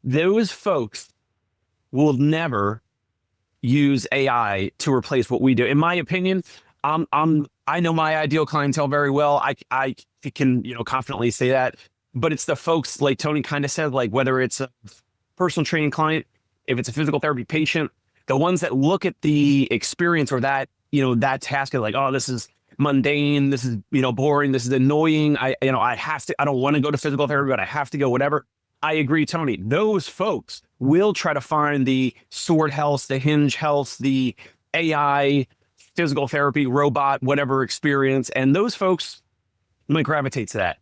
those folks will never use AI to replace what we do. In my opinion, I know my ideal clientele very well. I can, confidently say that, but it's the folks like Tony kind of said, like whether it's a personal training client, if it's a physical therapy patient, the ones that look at the experience or that, that task of like, oh, this is mundane, this is, boring, this is annoying. I have to, I don't want to go to physical therapy, but I have to go, whatever. I agree, Tony. Those folks will try to find the Sword Health, the Hinge Health, the AI, physical therapy, robot, whatever experience. And those folks might gravitate to that.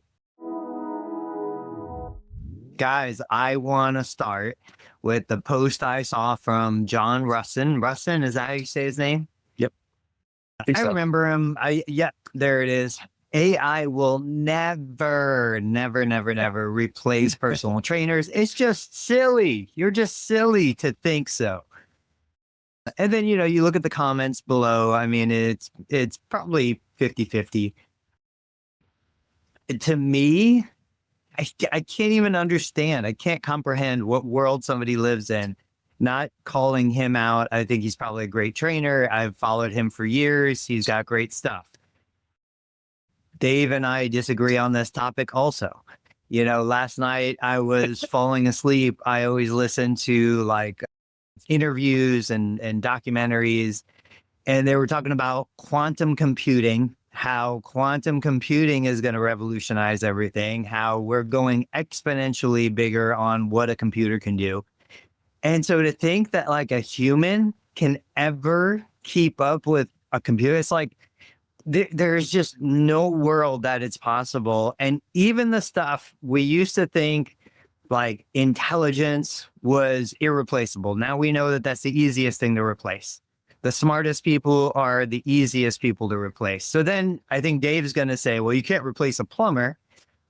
Guys, I want to start with the post I saw from John Russin. Russin, is that how you say his name? Yep. I remember him. Yep, there it is. AI will never replace personal trainers. It's just silly. You're just silly to think so. And then, you look at the comments below. I mean, it's probably 50-50. To me, I can't even understand. I can't comprehend what world somebody lives in. Not calling him out. I think he's probably a great trainer. I've followed him for years. He's got great stuff. Dave and I disagree on this topic also. Last night I was falling asleep. I always listen to like interviews and documentaries, and they were talking about quantum computing, how quantum computing is going to revolutionize everything, how we're going exponentially bigger on what a computer can do. And so to think that like a human can ever keep up with a computer, it's like, there's just no world that it's possible. And even the stuff we used to think like intelligence was irreplaceable. Now we know that that's the easiest thing to replace. The smartest people are the easiest people to replace. So then I think Dave's going to say, well, you can't replace a plumber.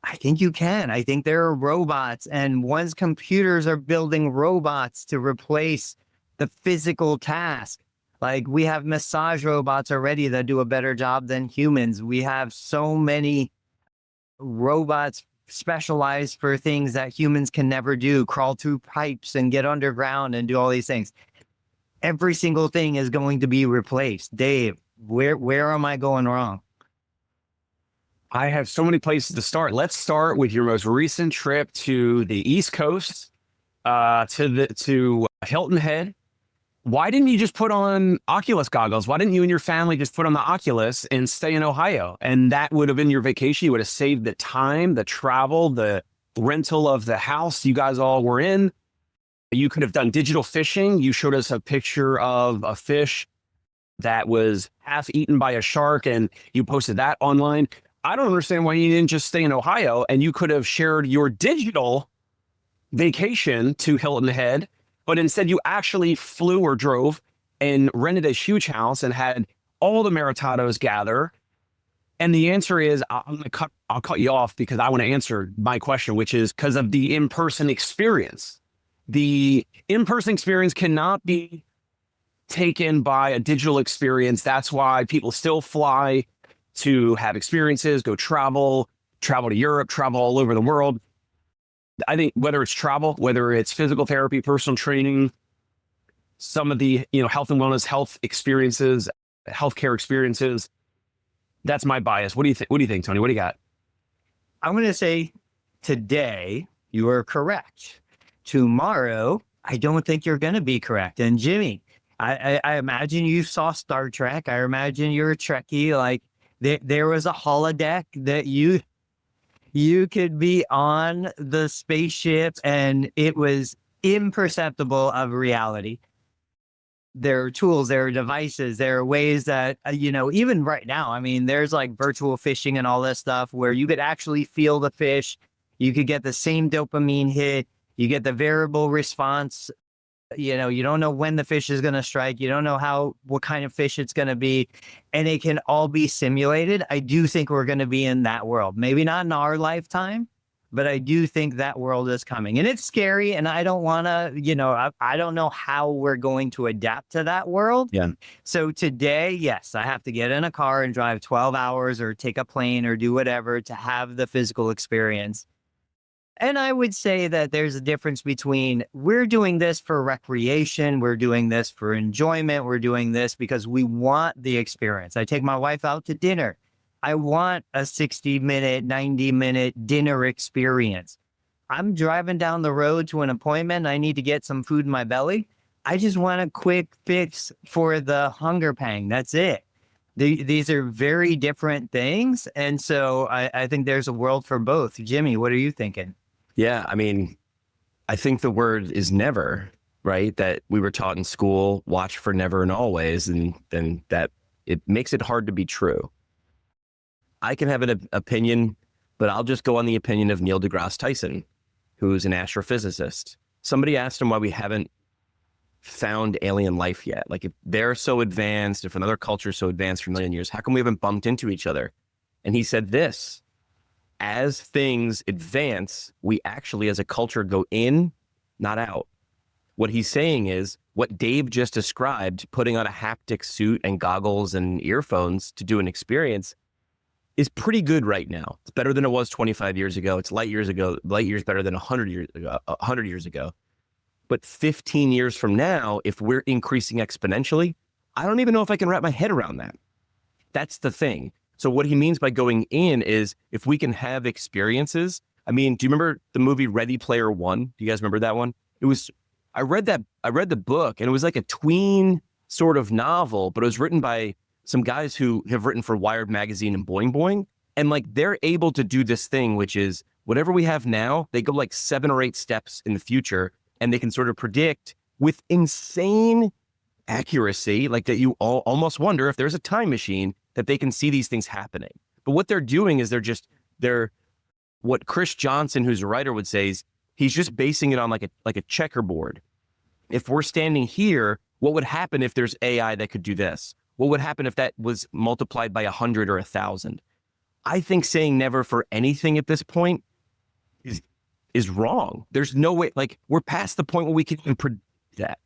I think you can. I think there are robots, and once computers are building robots to replace the physical task. Like we have massage robots already that do a better job than humans. We have so many robots specialized for things that humans can never do, crawl through pipes and get underground and do all these things. Every single thing is going to be replaced. Dave, where am I going wrong? I have so many places to start. Let's start with your most recent trip to the East Coast, to Hilton Head. Why didn't you just put on Oculus goggles? Why didn't you and your family just put on the Oculus and stay in Ohio? And that would have been your vacation. You would have saved the time, the travel, the rental of the house you guys all were in. You could have done digital fishing. You showed us a picture of a fish that was half eaten by a shark, and you posted that online. I don't understand why you didn't just stay in Ohio, and you could have shared your digital vacation to Hilton Head. But instead, you actually flew or drove and rented a huge house and had all the Maritatos gather. And the answer is, I'll cut you off because I want to answer my question, which is because of the in-person experience. The in-person experience cannot be taken by a digital experience. That's why people still fly to have experiences, go travel to Europe, travel all over the world. I think whether it's travel, whether it's physical therapy, personal training, some of the, health and wellness, health experiences, healthcare experiences, that's my bias. What do you think? What do you think, Tony? What do you got? I'm going to say today you are correct. Tomorrow, I don't think you're going to be correct. And Jimmy, I imagine you saw Star Trek. I imagine you're a Trekkie. Like there was a holodeck that you could be on the spaceship and it was imperceptible of reality. There are tools, there are devices, there are ways that, even right now, I mean, there's like virtual fishing and all this stuff where you could actually feel the fish. You could get the same dopamine hit. You get the variable response. You don't know when the fish is going to strike. You don't know what kind of fish it's going to be. And it can all be simulated. I do think we're going to be in that world. Maybe not in our lifetime, but I do think that world is coming. And it's scary. And I don't want to, I don't know how we're going to adapt to that world. Yeah. So today, yes, I have to get in a car and drive 12 hours or take a plane or do whatever to have the physical experience. And I would say that there's a difference between we're doing this for recreation, we're doing this for enjoyment, we're doing this because we want the experience. I take my wife out to dinner. I want a 60-minute, 90-minute dinner experience. I'm driving down the road to an appointment. I need to get some food in my belly. I just want a quick fix for the hunger pang. That's it. These are very different things. And so I think there's a world for both. Jimmy, what are you thinking? Yeah, I mean, I think the word is never, right? That we were taught in school, watch for never and always, and then that it makes it hard to be true. I can have an opinion, but I'll just go on the opinion of Neil deGrasse Tyson, who's an astrophysicist. Somebody asked him why we haven't found alien life yet. Like, if they're so advanced, if another culture is so advanced for a million years, how come we haven't bumped into each other? And he said this: as things advance, we actually as a culture go in, not out. What he's saying is what Dave just described, putting on a haptic suit and goggles and earphones to do an experience, is pretty good right now. It's better than it was 25 years ago. It's light years better than 100 years ago. But 15 years from now, if we're increasing exponentially, I don't even know if I can wrap my head around that. That's the thing. So what he means by going in is if we can have experiences. I mean, do you remember the movie Ready Player One? Do you guys remember that one? I read the book, and it was like a tween sort of novel, but it was written by some guys who have written for Wired Magazine and Boing Boing. And like, they're able to do this thing, which is whatever we have now, they go like 7 or 8 steps in the future, and they can sort of predict with insane accuracy, like that you almost wonder if there's a time machine that they can see these things happening. But what they're doing is they're what Chris Johnson, who's a writer, would say is he's just basing it on like a checkerboard. If we're standing here, what would happen if there's AI that could do this? What would happen if that was multiplied by 100 or 1,000? I think saying never for anything at this point is wrong. There's no way, like, we're past the point where we can even predict that.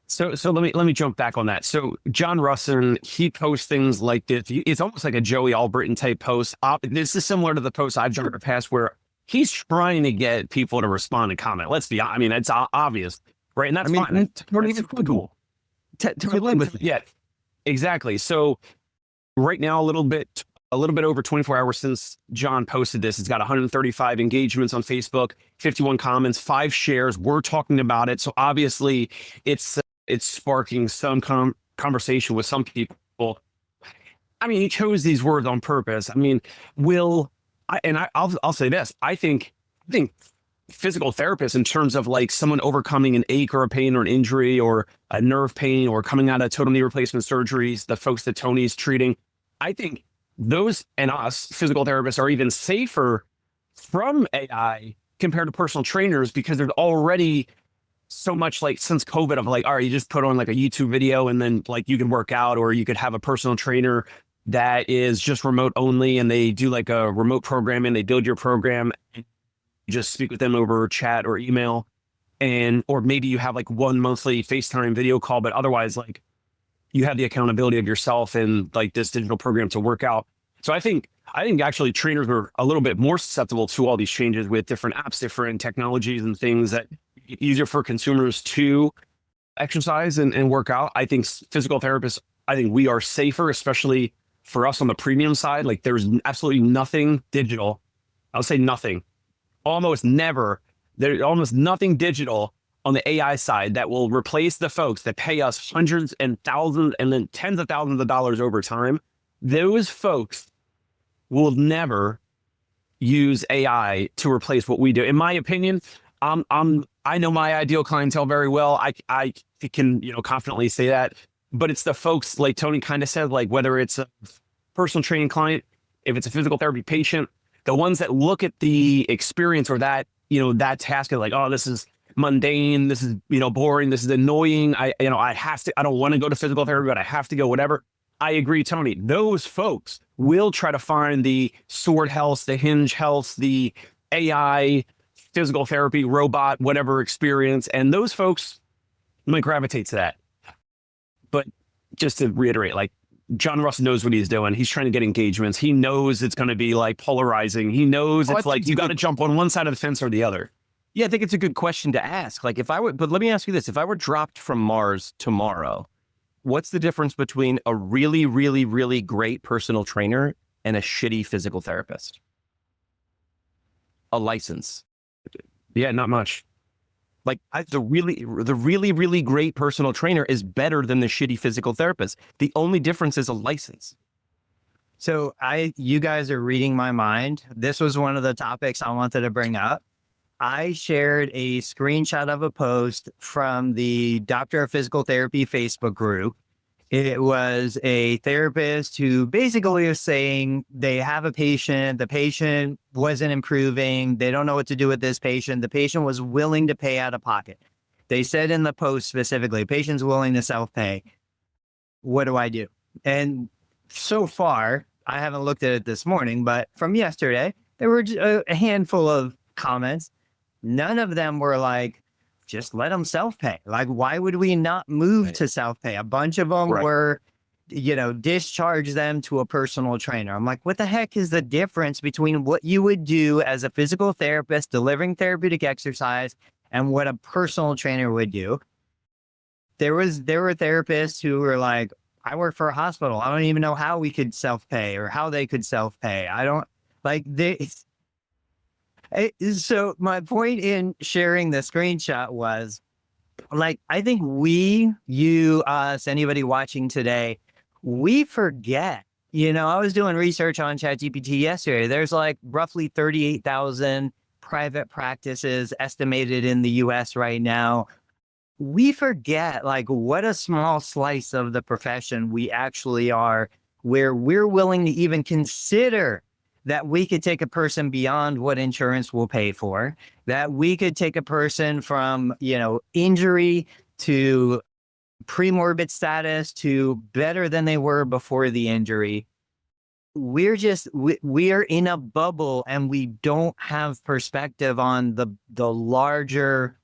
So let me jump back on that. So John Russin, he posts things like this. It's almost like a Joey Albritton type post. This is similar to the posts I've done in the past where he's trying to get people to respond and comment. I mean, it's obvious, right? And that's fine. That's even cool. Yeah, exactly. So right now, a little bit over 24 hours since John posted this, it's got 135 engagements on Facebook, 51 comments, 5 shares. We're talking about it. So obviously it's sparking some conversation with some people. I mean, he chose these words on purpose. I mean, I'll say this. I think physical therapists, in terms of like someone overcoming an ache or a pain or an injury or a nerve pain or coming out of total knee replacement surgeries, the folks that Tony's treating, I think those and us physical therapists are even safer from AI compared to personal trainers, because there's already so much, like, since COVID, of like, all right, you just put on like a YouTube video and then like you can work out, or you could have a personal trainer that is just remote only, and they do like a remote programming, they build your program, and you just speak with them over chat or email, or maybe you have like one monthly FaceTime video call, but otherwise like you have the accountability of yourself and like this digital program to work out. So I think actually trainers are a little bit more susceptible to all these changes with different apps, different technologies and things that make it easier for consumers to exercise and work out. I think physical therapists, I think we are safer, especially for us on the premium side. Like, there's absolutely nothing digital. I'll say nothing. Almost never. There's almost nothing digital on the AI side that will replace the folks that pay us hundreds and thousands and then tens of thousands of dollars over time. Those folks will never use AI to replace what we do. In my opinion, I know my ideal clientele very well. I can, confidently say that, but it's the folks, like Tony kind of said, like whether it's a personal training client, if it's a physical therapy patient, the ones that look at the experience or that, that task is like, oh, this is mundane, this is, boring, this is annoying. I don't want to go to physical therapy, but I have to go, whatever. I agree, Tony. Those folks will try to find the Sword Health, the Hinge Health, the AI, physical therapy, robot, whatever experience. And those folks might gravitate to that. But just to reiterate, like, John Russ knows what he's doing. He's trying to get engagements. He knows it's going to be like polarizing. He knows it's like you got to jump on one side of the fence or the other. Yeah, I think it's a good question to ask. Like, but let me ask you this: if I were dropped from Mars tomorrow, what's the difference between a really, really, really great personal trainer and a shitty physical therapist? A license. Yeah, not much. Like the really, really great personal trainer is better than the shitty physical therapist. The only difference is a license. So you guys are reading my mind. This was one of the topics I wanted to bring up. I shared a screenshot of a post from the Doctor of Physical Therapy Facebook group. It was a therapist who basically was saying they have a patient, the patient wasn't improving, they don't know what to do with this patient, the patient was willing to pay out of pocket. They said in the post specifically, patient's willing to self-pay. What do I do? And so far, I haven't looked at it this morning, but from yesterday, there were a handful of comments. None of them were like, just let them self-pay. Like, why would we not move to self-pay? A bunch of them were, discharge them to a personal trainer. I'm like, what the heck is the difference between what you would do as a physical therapist delivering therapeutic exercise and what a personal trainer would do? There were therapists who were like, I work for a hospital. I don't even know how we could self-pay or how they could self-pay. I don't like this. So my point in sharing the screenshot was like, I think you, us, anybody watching today, we forget, I was doing research on ChatGPT yesterday. There's like roughly 38,000 private practices estimated in the US right now. We forget like what a small slice of the profession we actually are, where we're willing to even consider that we could take a person beyond what insurance will pay for, that we could take a person from, injury to premorbid status to better than they were before the injury. We are in a bubble and we don't have perspective on the larger,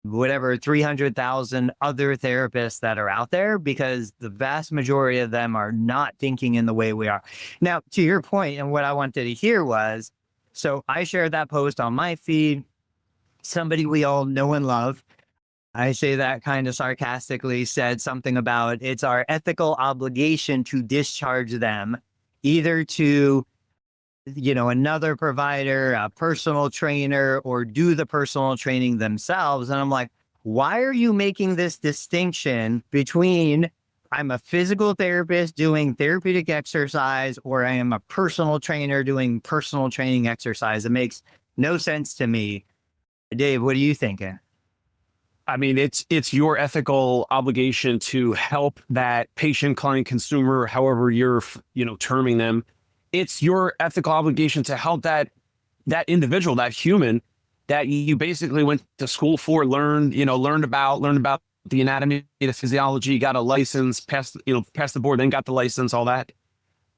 300,000 other therapists that are out there, because the vast majority of them are not thinking in the way we are. Now, to your point, and what I wanted to hear was, so I shared that post on my feed, somebody we all know and love, I say that kind of sarcastically, said something about it's our ethical obligation to discharge them either to another provider, a personal trainer, or do the personal training themselves. And I'm like, why are you making this distinction between I'm a physical therapist doing therapeutic exercise or I am a personal trainer doing personal training exercise? It makes no sense to me. Dave, what are you thinking? I mean, it's your ethical obligation to help that patient, client, consumer, however you're, terming them. It's your ethical obligation to help that individual, that human that you basically went to school for, learned about the anatomy, the physiology, got a license, passed the board, then got the license, all that.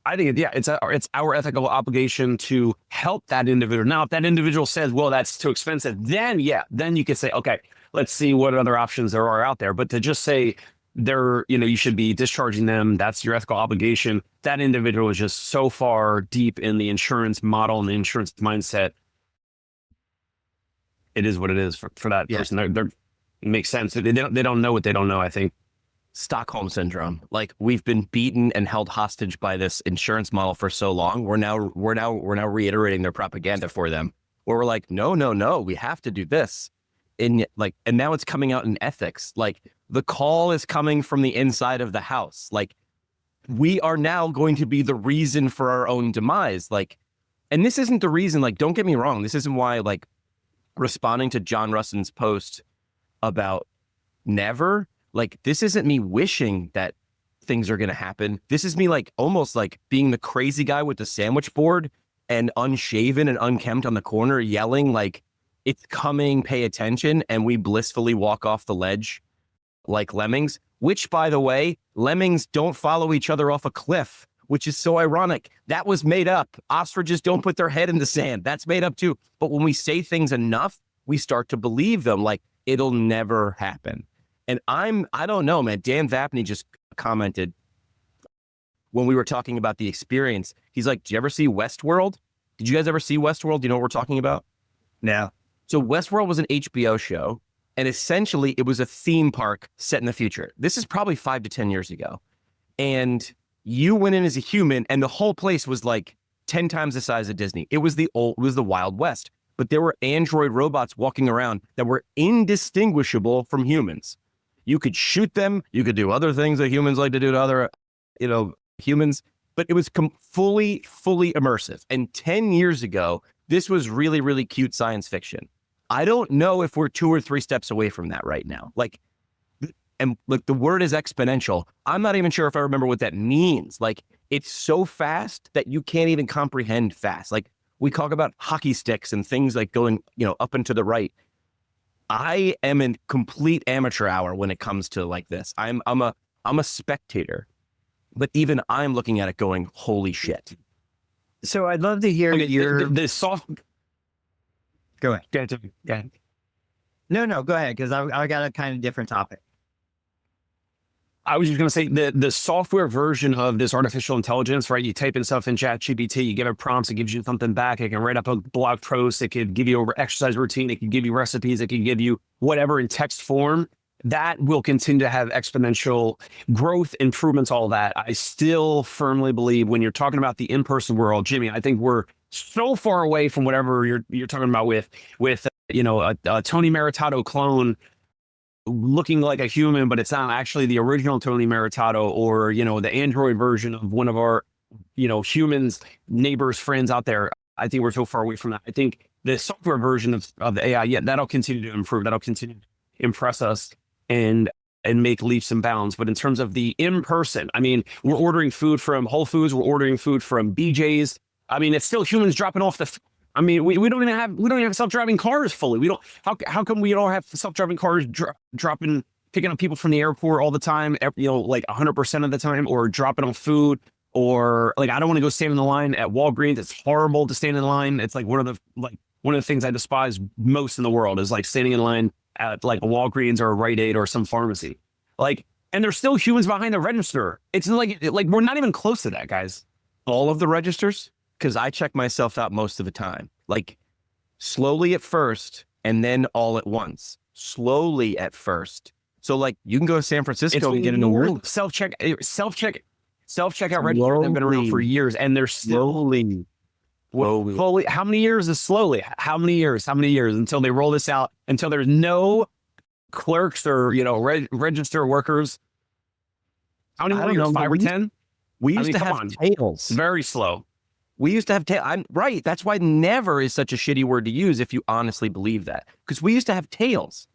I think, it's our ethical obligation to help that individual. Now, if that individual says, well, that's too expensive, then you could say, okay, let's see what other options there are out there. But to just say you should be discharging them, that's your ethical obligation. That individual is just so far deep in the insurance model and the insurance mindset. It is what it is for that person. It makes sense. They don't know what they don't know, I think. Stockholm syndrome. Like, we've been beaten and held hostage by this insurance model for so long. We're now reiterating their propaganda for them, where we're like, no, we have to do this. And now it's coming out in ethics. Like, the call is coming from the inside of the house. Like, we are now going to be the reason for our own demise. Like, and this isn't the reason, like, don't get me wrong. This isn't why, like, responding to John Russin's post about never, like, this isn't me wishing that things are going to happen. This is me, like, almost like being the crazy guy with the sandwich board and unshaven and unkempt on the corner yelling, like, it's coming, pay attention. And we blissfully walk off the ledge like lemmings, which, by the way, lemmings don't follow each other off a cliff, which is so ironic. That was made up. Ostriches don't put their head in the sand. That's made up too. But when we say things enough, we start to believe them, like it'll never happen. And I don't know, man. Dan Vapney just commented, when we were talking about the experience, he's like, "Did you ever see Westworld? Did you guys ever see Westworld? Do you know what we're talking about?" No. So Westworld was an HBO show, and essentially it was a theme park set in the future. This is probably 5 to 10 years ago. And you went in as a human, and the whole place was like 10 times the size of Disney. It was the Wild West. But there were android robots walking around that were indistinguishable from humans. You could shoot them. You could do other things that humans like to do to other, humans. But it was fully immersive. And 10 years ago, this was really, really cute science fiction. I don't know if we're 2 or 3 steps away from that right now. And the word is exponential. I'm not even sure if I remember what that means. Like, it's so fast that you can't even comprehend fast. Like, we talk about hockey sticks and things like going, up and to the right. I am in complete amateur hour when it comes to like this. I'm a spectator, but even I'm looking at it going, holy shit. So I'd love to hear your the soft. Go ahead. Go ahead. No, go ahead, because I got a kind of different topic. I was just going to say the software version of this artificial intelligence, right? You type in stuff in ChatGPT, you give it prompts, it gives you something back. It can write up a blog post. It could give you an exercise routine. It can give you recipes. It can give you whatever in text form. That will continue to have exponential growth, improvements, all that. I still firmly believe when you're talking about the in-person world, Jimmy, I think we're so far away from whatever you're talking about with a Tony Maritato clone looking like a human, but it's not actually the original Tony Maritato, or, the Android version of one of our, humans, neighbors, friends out there. I think we're so far away from that. I think the software version of the AI, that'll continue to improve. That'll continue to impress us and make leaps and bounds. But in terms of the in-person, I mean, we're ordering food from Whole Foods. We're ordering food from BJ's. I mean, it's still humans dropping off we don't even have self-driving cars fully. We don't. How come we don't have self-driving cars picking up people from the airport all the time? 100% of the time, or dropping off food, or I don't want to go stand in the line at Walgreens. It's horrible to stand in line. It's like one of the things I despise most in the world is like standing in line at like a Walgreens or a Rite Aid or some pharmacy. And there's still humans behind the register. It's like we're not even close to that, guys. All of the registers? Because I check myself out most of the time, like slowly at first and then all at once. Slowly at first. So you can go to San Francisco and get into work. Self-checkout registers have been around for years, and they're slowly. How many years is slowly? How many years until they roll this out, until there's no clerks or, register workers? How many years? 5 or 10? We used to have tails. Very slow. We used to have tails. I'm right. That's why never is such a shitty word to use if you honestly believe that. Because we used to have tails.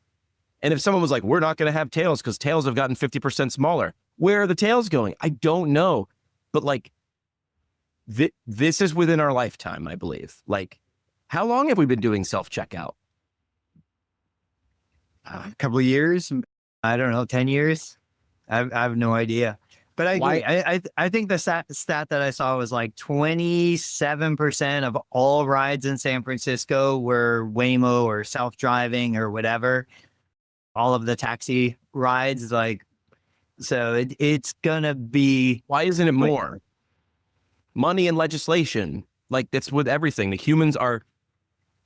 And if someone was like, we're not going to have tails because tails have gotten 50% smaller. Where are the tails going? I don't know. But this is within our lifetime, I believe. How long have we been doing self-checkout? A couple of years. I don't know, 10 years. I have no idea. But I think the stat that I saw was 27% of all rides in San Francisco were Waymo or self-driving or whatever. All of the taxi rides, so it's gonna be. Why isn't it more? Money and legislation, that's with everything. The humans are.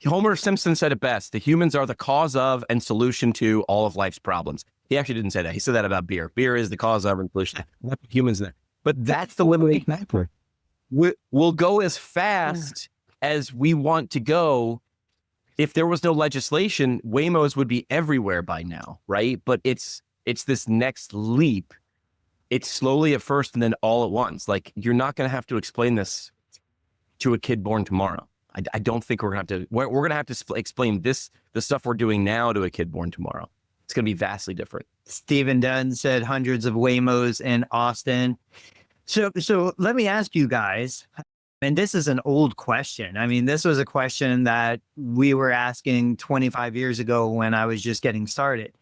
Homer Simpson said it best. The humans are the cause of and solution to all of life's problems. He actually didn't say that. He said that about beer. Beer is the cause of and solution. Humans there. But that's the limiting factor. We'll go as fast as we want to go. If there was no legislation, Waymos would be everywhere by now, right? But it's this next leap. It's slowly at first and then all at once. You're not going to have to explain this to a kid born tomorrow. I don't think we're going to have to. We're going to have to explain the stuff we're doing now to a kid born tomorrow. It's going to be vastly different. Stephen Dunn said hundreds of Waymos in Austin. So let me ask you guys, and this is an old question. I mean, this was a question that we were asking 25 years ago when I was just getting started.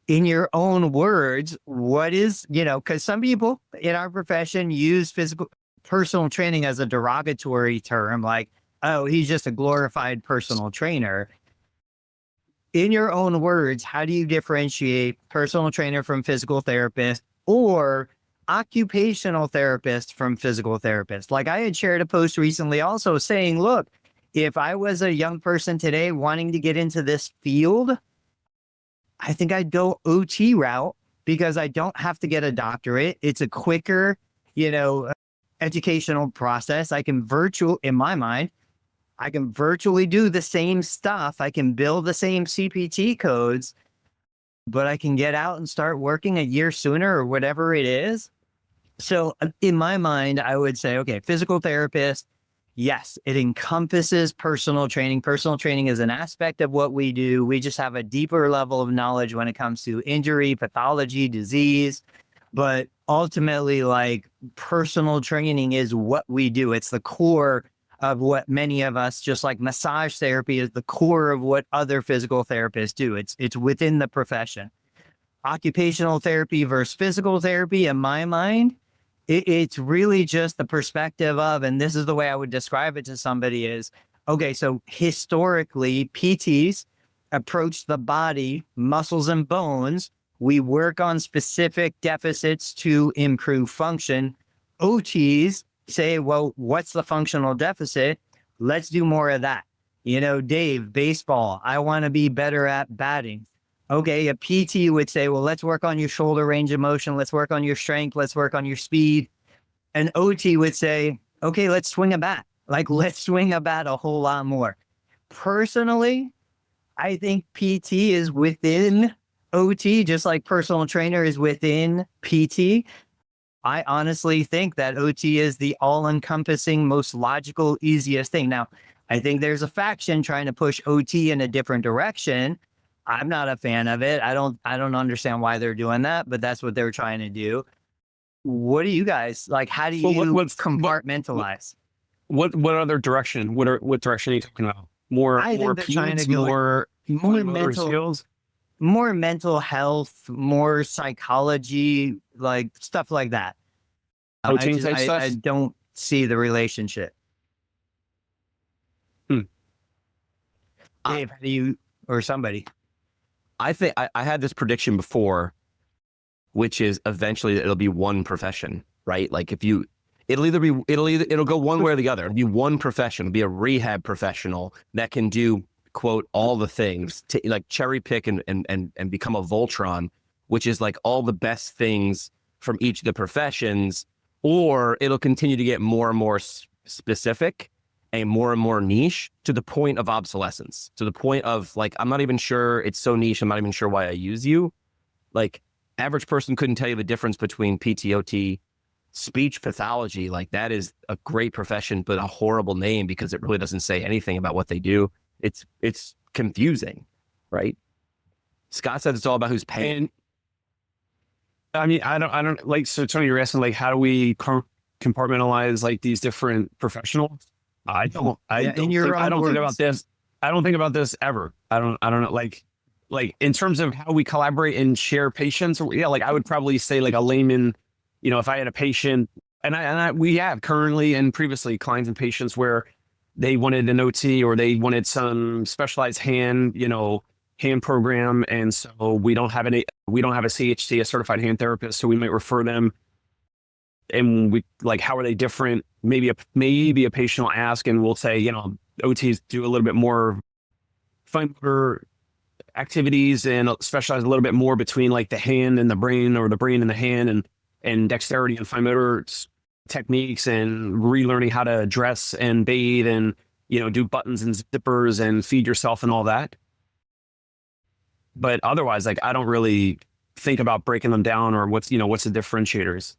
In your own words, what is, because some people in our profession use personal training as a derogatory term, like, oh, he's just a glorified personal trainer. In your own words, how do you differentiate personal trainer from physical therapist? Or occupational therapist from physical therapist. Like I had shared a post recently also saying, look, if I was a young person today wanting to get into this field, I think I'd go OT route because I don't have to get a doctorate. It's a quicker, educational process. In my mind, I can virtually do the same stuff. I can build the same CPT codes, but I can get out and start working a year sooner or whatever it is. So in my mind, I would say, okay, physical therapist, yes, it encompasses personal training. Personal training is an aspect of what we do. We just have a deeper level of knowledge when it comes to injury, pathology, disease. But ultimately, like personal training is what we do. It's the core of what many of us, just like massage therapy is the core of what other physical therapists do. It's within the profession. Occupational therapy versus physical therapy, in my mind, it's really just the perspective of, and this is the way I would describe it to somebody is, okay, so historically, PTs approach the body, muscles and bones. We work on specific deficits to improve function. OTs say, well, what's the functional deficit? Let's do more of that. Dave, baseball, I want to be better at batting. Okay, a PT would say, well, let's work on your shoulder range of motion. Let's work on your strength. Let's work on your speed. An OT would say, okay, let's swing a bat. Like, let's swing a bat a whole lot more. Personally, I think PT is within OT, just like personal trainer is within PT. I honestly think that OT is the all-encompassing, most logical, easiest thing. Now, I think there's a faction trying to push OT in a different direction. I'm not a fan of it. I don't understand why they're doing that, but that's what they're trying to do. What do you guys like? How do you compartmentalize? What other direction? What direction are you talking about? More peds, more mental skills, more mental health, more psychology, like stuff like that. I don't see the relationship. Dave, how do you or somebody? I think I had this prediction before, which is eventually it'll be one profession, right? Like it'll go one way or the other. It'll be one profession, it'll be a rehab professional that can do, quote, all the things, to like cherry pick and become a Voltron, which is like all the best things from each of the professions, or it'll continue to get more and more specific and more niche to the point of obsolescence, to the point of like, I'm not even sure it's so niche. I'm not even sure why I use you. Like average person couldn't tell you the difference between PTOT, speech pathology. Like that is a great profession, but a horrible name because it really doesn't say anything about what they do. It's confusing, right? Scott said it's all about who's paying. I mean, I don't like, so Tony, you're asking like, how do we compartmentalize like these different professionals? I don't think about this. I don't think about this ever. I don't know. Like in terms of how we collaborate and share patients, like I would probably say like a layman, if I had a patient and we have currently and previously clients and patients where they wanted an OT or they wanted some specialized hand program. And so we don't have a CHT, a certified hand therapist. So we might refer them. And we like, how are they different? Maybe a patient will ask and we'll say, OTs do a little bit more fine motor activities and specialize a little bit more between like the hand and the brain or the brain and the hand and dexterity and fine motor techniques and relearning how to dress and bathe and, do buttons and zippers and feed yourself and all that. But otherwise, like, I don't really think about breaking them down or what's the differentiators.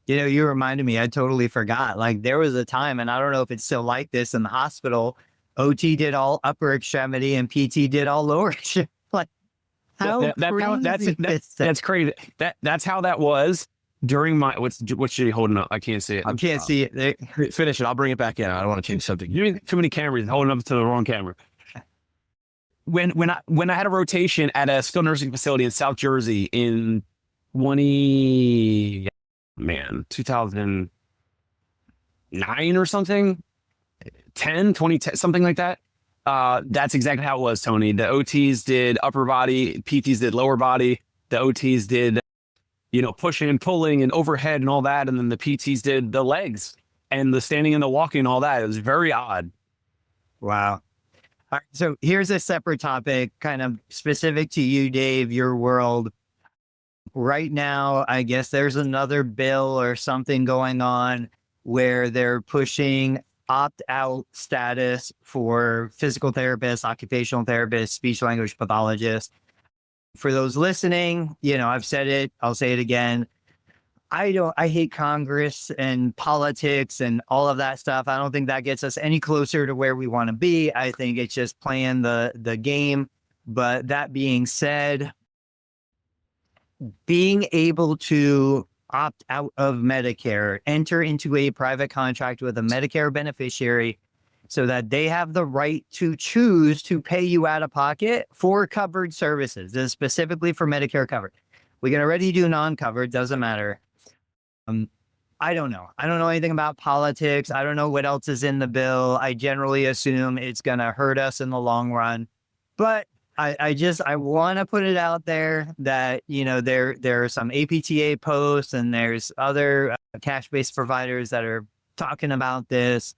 You reminded me, I totally forgot. Like there was a time, and I don't know if it's still like this in the hospital, OT did all upper extremity and PT did all lower extremity. Like that's crazy. That's how that was during my, what's Jimmy holding up? I can't see it. I can't see it. Finish it. I'll bring it back in. I don't want to change subject. You mean too many cameras holding up to the wrong camera. When I had a rotation at a skilled nursing facility in South Jersey in 2009 or something, 2010, something like that. That's exactly how it was, Tony. The OTs did upper body, PTs did lower body. The OTs did pushing and pulling and overhead and all that. And then the PTs did the legs and the standing and the walking and all that. It was very odd. Wow. All right, so here's a separate topic, kind of specific to you, Dave, your world. Right now, I guess there's another bill or something going on where they're pushing opt-out status for physical therapists, occupational therapists, speech language pathologists. For those listening, I've said it, I'll say it again. I hate Congress and politics and all of that stuff. I don't think that gets us any closer to where we want to be. I think it's just playing the game. But that being said, being able to opt out of Medicare, enter into a private contract with a Medicare beneficiary so that they have the right to choose to pay you out of pocket for covered services. This is specifically for Medicare covered. We can already do non-covered, doesn't matter. I don't know. I don't know anything about politics. I don't know what else is in the bill. I generally assume it's going to hurt us in the long run. But I want to put it out there that, there are some APTA posts and there's other cash-based providers that are talking about this.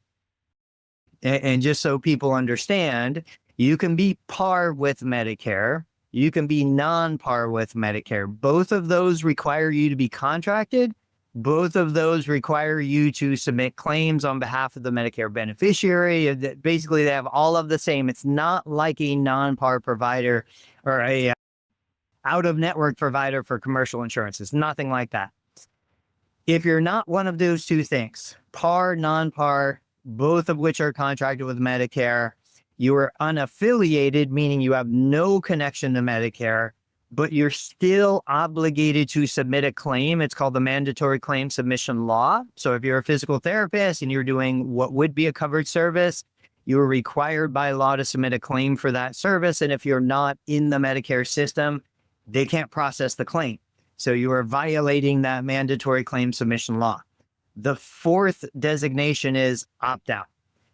And just so people understand, you can be par with Medicare. You can be non-par with Medicare. Both of those require you to be contracted. Both of those require you to submit claims on behalf of the Medicare beneficiary. Basically, they have all of the same. It's not like a non-par provider or a out-of-network provider for commercial insurance. It's nothing like that. If you're not one of those two things, par, non-par, both of which are contracted with Medicare, you are unaffiliated, meaning you have no connection to Medicare, but you're still obligated to submit a claim. It's called the mandatory claim submission law. So if you're a physical therapist and you're doing what would be a covered service, you are required by law to submit a claim for that service. And if you're not in the Medicare system, they can't process the claim. So you are violating that mandatory claim submission law. The fourth designation is opt-out.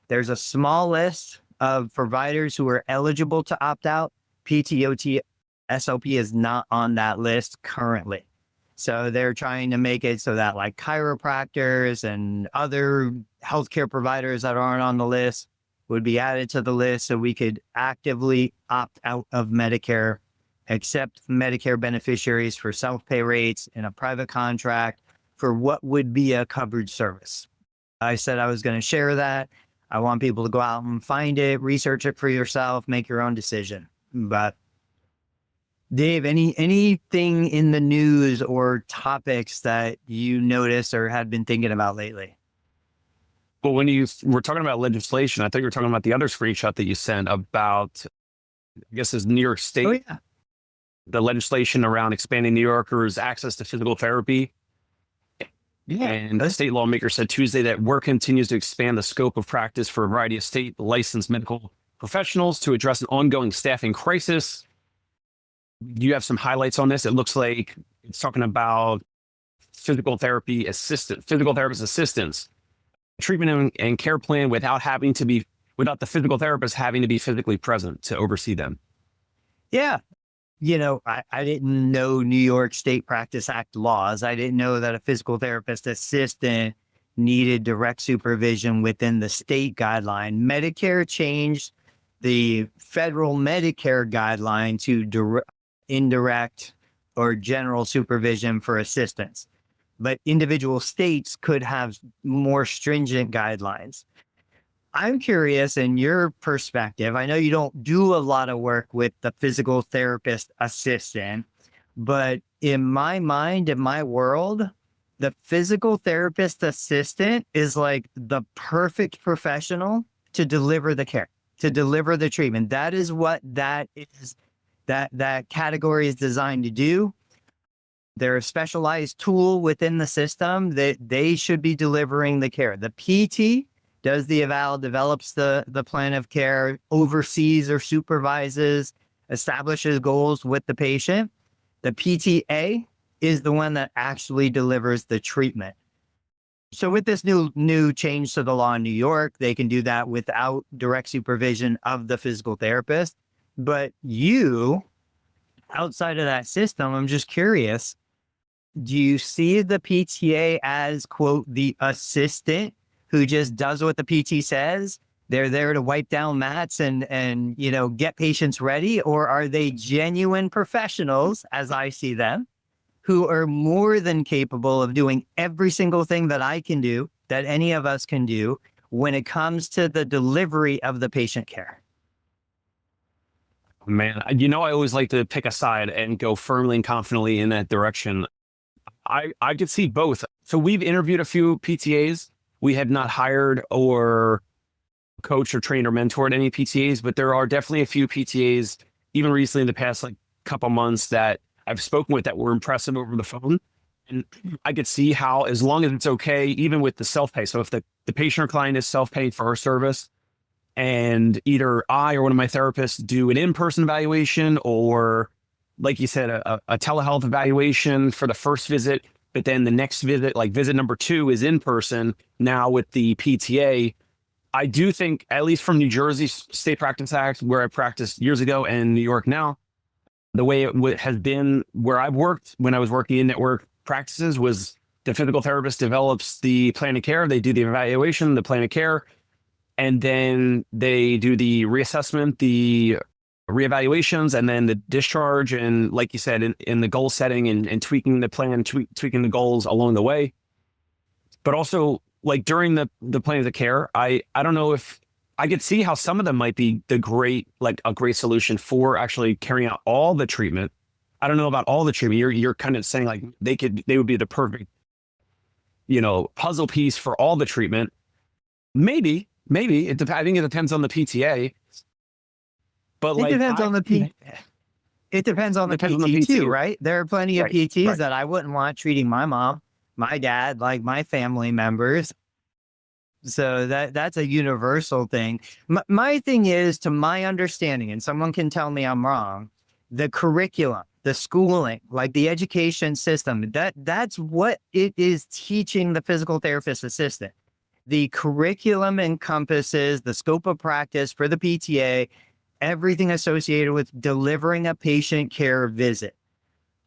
There's a small list of providers who are eligible to opt out. PTOT SLP is not on that list currently. So they're trying to make it so that like chiropractors and other healthcare providers that aren't on the list would be added to the list so we could actively opt out of Medicare, accept Medicare beneficiaries for self-pay rates in a private contract for what would be a covered service. I said I was going to share that. I want people to go out and find it, research it for yourself, make your own decision. But Dave, anything in the news or topics that you noticed or had been thinking about lately? Well, when you were talking about legislation, I thought you were talking about the other screenshot that you sent about, I guess it's New York State. Oh, yeah. The legislation around expanding New Yorkers' access to physical therapy. Yeah. And the state lawmaker said Tuesday that work continues to expand the scope of practice for a variety of state licensed medical professionals to address an ongoing staffing crisis. You have some highlights on this. It looks like it's talking about physical therapist assistants, treatment and care plan without the physical therapist having to be physically present to oversee them. Yeah. I didn't know New York State Practice Act laws. I didn't know that a physical therapist assistant needed direct supervision within the state guideline. Medicare changed the federal Medicare guideline to indirect or general supervision for assistants. But individual states could have more stringent guidelines. I'm curious in your perspective. I know you don't do a lot of work with the physical therapist assistant, but in my mind, in my world, the physical therapist assistant is like the perfect professional to deliver the care, to deliver the treatment. That is what that is, that category is designed to do. They're a specialized tool within the system that they should be delivering the care. The PT does the eval, develops the plan of care, oversees or supervises, establishes goals with the patient. The PTA is the one that actually delivers the treatment. So with this new change to the law in New York, they can do that without direct supervision of the physical therapist. But you, outside of that system, I'm just curious, do you see the PTA as, quote, the assistant who just does what the PT says? They're there to wipe down mats and you know, get patients ready? Or are they genuine professionals, as I see them, who are more than capable of doing every single thing that I can do, that any of us can do, when it comes to the delivery of the patient care? Man, I always like to pick a side and go firmly and confidently in that direction. I could see both. So we've interviewed a few PTAs. We have not hired or coached or trained or mentored any PTAs, but there are definitely a few PTAs, even recently in the past couple months, that I've spoken with that were impressive over the phone. And I could see how, as long as it's okay, even with the self-pay. So if the patient or client is self-paying for our service, and either I or one of my therapists do an in-person evaluation, or like you said, a telehealth evaluation for the first visit, but then the next visit, like visit number 2, is in person now with the PTA. I do think, at least from New Jersey State Practice Act, where I practiced years ago, and New York now, the way it has been where I've worked when I was working in network practices was the physical therapist develops the plan of care. They do the evaluation, the plan of care, and then they do the reassessment, the reevaluations, and then the discharge. And like you said, in the goal setting and tweaking the plan, tweaking the goals along the way. But also, like during the plan of the care, I don't know if I could see how some of them might be a great solution for actually carrying out all the treatment. I don't know about all the treatment. You're kind of saying like they would be the perfect, puzzle piece for all the treatment. Maybe I think it depends on the PTA. But It depends on the PT. It depends on the PT too, right? There are plenty of PTs that I wouldn't want treating my mom, my dad, like my family members. So that's a universal thing. My thing is, to my understanding, and someone can tell me I'm wrong, the curriculum, the schooling, like the education system, that's what it is teaching the physical therapist assistant. The curriculum encompasses the scope of practice for the PTA, everything associated with delivering a patient care visit.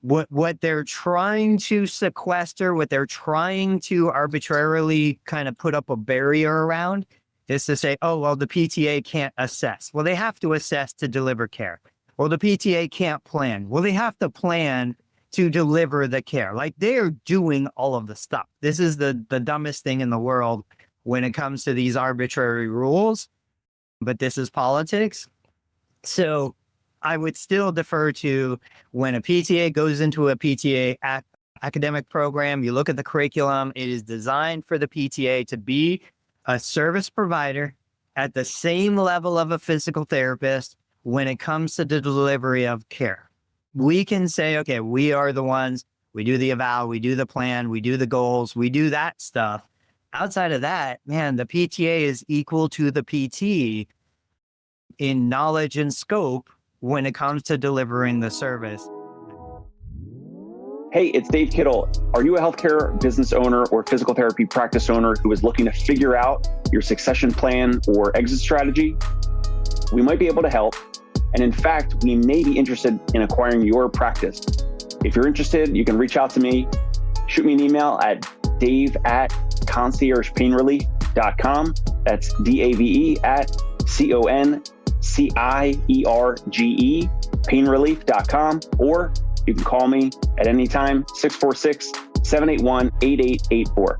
What they're trying to sequester, what they're trying to arbitrarily kind of put up a barrier around, is to say, oh, well, the PTA can't assess. Well, they have to assess to deliver care. Well, the PTA can't plan. Well, they have to plan to deliver the care. Like, they're doing all of the stuff. This is the dumbest thing in the world when it comes to these arbitrary rules, but this is politics. So I would still defer to, when a PTA goes into a PTA academic program, you look at the curriculum, it is designed for the PTA to be a service provider at the same level of a physical therapist when it comes to the delivery of care. We can say, okay, we are the ones, we do the eval, we do the plan, we do the goals, we do that stuff. Outside of that, man, the PTA is equal to the PT in knowledge and scope when it comes to delivering the service. Hey, it's Dave Kittle. Are you a healthcare business owner or physical therapy practice owner who is looking to figure out your succession plan or exit strategy? We might be able to help. And in fact, we may be interested in acquiring your practice. If you're interested, you can reach out to me. Shoot me an email at dave@conciergepainrelief.com. That's DAVE@CONCIERGE painrelief.com, or you can call me at any time, 646-781-8884.